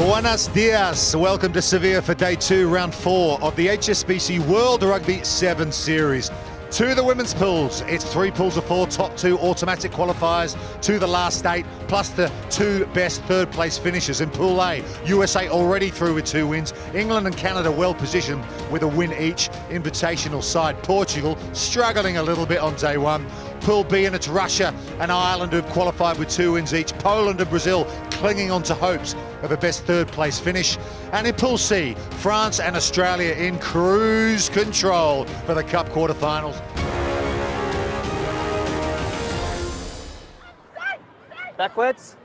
Buenos dias. Welcome to Seville for day 2, round 4 of the HSBC World Rugby Sevens Series. To the women's pools, it's 3 pools of 4, top 2 automatic qualifiers to the last 8, plus the 2 best third place finishers. In Pool A, USA already through with 2 wins, England and Canada well positioned with a win each. Invitational side Portugal struggling a little bit on day 1. Pool B, and it's Russia and Ireland who've qualified with 2 wins each. Poland and Brazil clinging on to hopes of a best third place finish. And in Pool C, France and Australia in cruise control for the Cup quarterfinals. Backwards.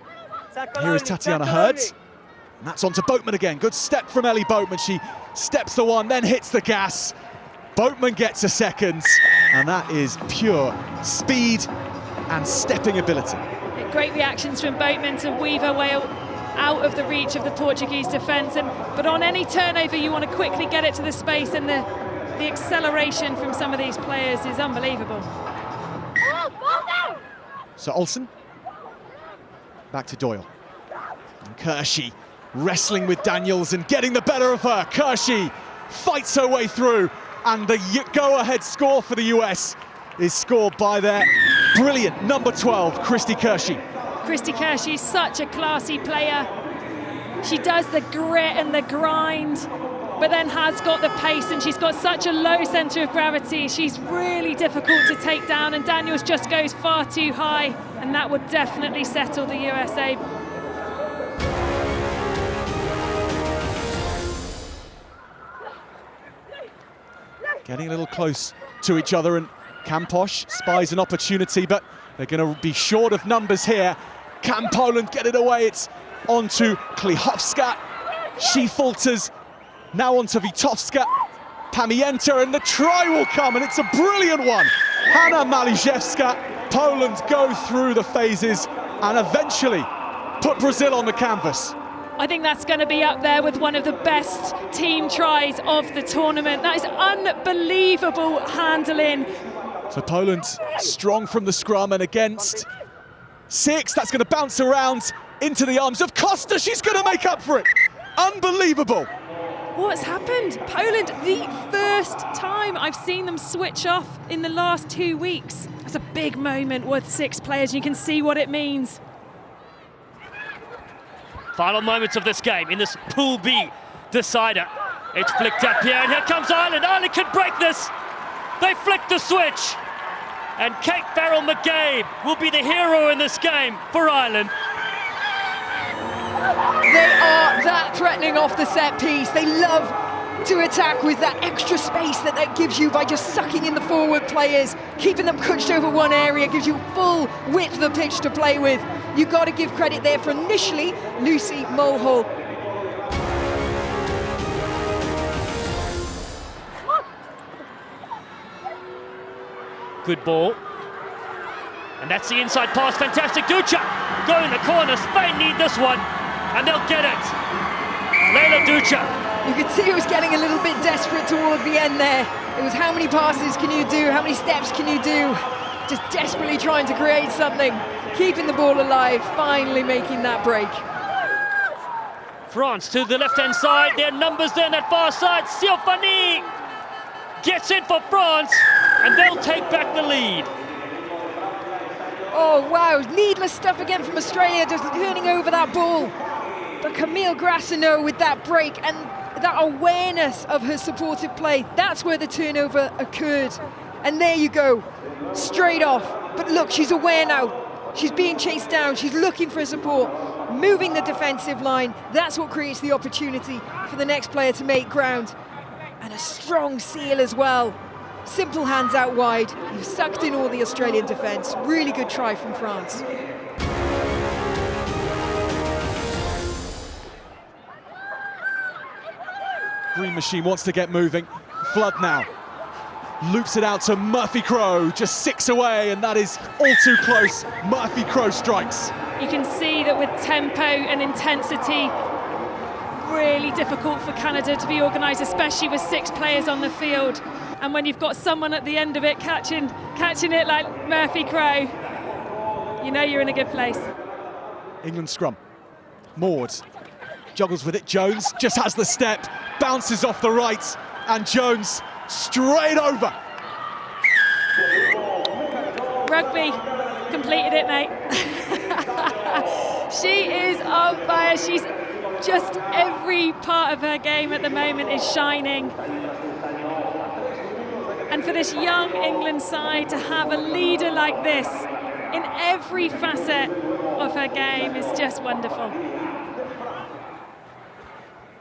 Here is Tatiana Hurd. And that's on to Boatman again. Good step from Ellie Boatman. She steps the one, then hits the gas. Boatman gets a second. And that is pure speed and stepping ability. Great reactions from Boatman to weave her way out of the reach of the Portuguese defence. But on any turnover, you want to quickly get it to the space, and the acceleration from some of these players is unbelievable. So Olsen. Back to Doyle. And Kershey wrestling with Daniels and getting the better of her. Kershey fights her way through, and the go-ahead score for the US is scored by their brilliant number 12, Christy Kershey. Christy Kershey is such a classy player. She does the grit and the grind, but then has got the pace, and she's got such a low centre of gravity. She's really difficult to take down, and Daniels just goes far too high, and that would definitely settle the USA. Getting a little close to each other, and Kamposh spies an opportunity, but they're going to be short of numbers here. Can Poland get it away? It's on to Klichowska. She falters. Now on to Witowska. Pamięta, and the try will come, and it's a brilliant one. Hanna Maliszewska. Poland go through the phases and eventually put Brazil on the canvas. I think that's going to be up there with one of the best team tries of the tournament. That is unbelievable handling. So Poland strong from the scrum, and against 6, that's going to bounce around into the arms of Costa. She's going to make up for it. Unbelievable. What's happened? Poland, the first time I've seen them switch off in the last 2 weeks. It's a big moment with 6 players, and you can see what it means. Final moments of this game in this Pool B decider. It's flicked up here, and here comes Ireland. Ireland can break this. They flick the switch, and Kate Farrell-McGabe will be the hero in this game for Ireland. They are that threatening off the set piece. They love to attack with that extra space that gives you by just sucking in the forward players, keeping them crunched over one area, gives you full width of the pitch to play with. You've got to give credit there for initially Lucy Mulhall. Good ball. And that's the inside pass. Fantastic. Ducha go in the corner. Spain need this one, and they'll get it. Leila Ducha. You could see it was getting a little bit desperate towards the end there. It was how many passes can you do? How many steps can you do? Just desperately trying to create something. Keeping the ball alive, finally making that break. France to the left-hand side. Their numbers there on that far side. Siofani gets in for France, and they'll take back the lead. Oh, wow. Needless stuff again from Australia, just turning over that ball. But Camille Gracineau with that break and that awareness of her supportive play, that's where the turnover occurred. And there you go, straight off. But look, she's aware now. She's being chased down. She's looking for support, moving the defensive line. That's what creates the opportunity for the next player to make ground. And a strong seal as well. Simple hands out wide. You've sucked in all the Australian defence. Really good try from France. Green Machine wants to get moving. Flood now. Loops it out to Murphy Crowe, just 6 away, and that is all too close. Murphy Crowe strikes. You can see that with tempo and intensity, really difficult for Canada to be organised, especially with 6 players on the field. And when you've got someone at the end of it catching it like Murphy Crowe, you know you're in a good place. England scrum. Maud juggles with it. Jones just has the step, bounces off the right, and Jones straight over. Rugby completed it, mate. She is on fire. She's just, every part of her game at the moment is shining. And for this young England side to have a leader like this in every facet of her game is just wonderful.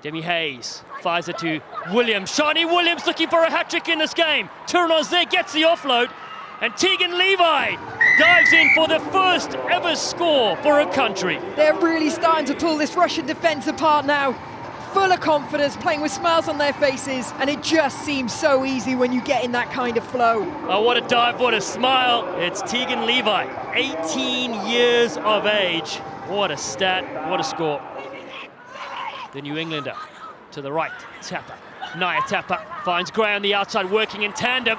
Demi Hayes fires it to Williams. Shani Williams looking for a hat-trick in this game. Tournoise gets the offload, and Tegan Levi dives in for the first ever score for her country. They're really starting to pull this Russian defence apart now. Full of confidence, playing with smiles on their faces, and it just seems so easy when you get in that kind of flow. Oh, what a dive, what a smile. It's Tegan Levi, 18 years of age. What a stat, what a score. The New Englander to the right, Tapper. Naya Tapper finds Gray on the outside, working in tandem.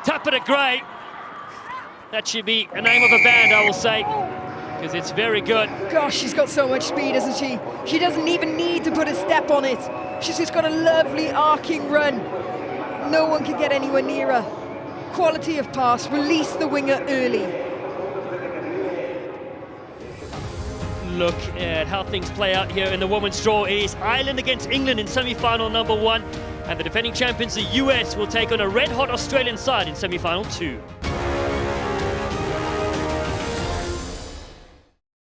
Tapper to Gray. That should be a name of a band, I will say, because it's very good. Gosh, she's got so much speed, doesn't she? She doesn't even need to put a step on it. She's just got a lovely arcing run. No one can get anywhere near her. Quality of pass, release the winger early. Look at how things play out here in the women's draw. It is Ireland against England in semi-final number 1, and the defending champions, the US, will take on a red-hot Australian side in semi-final 2.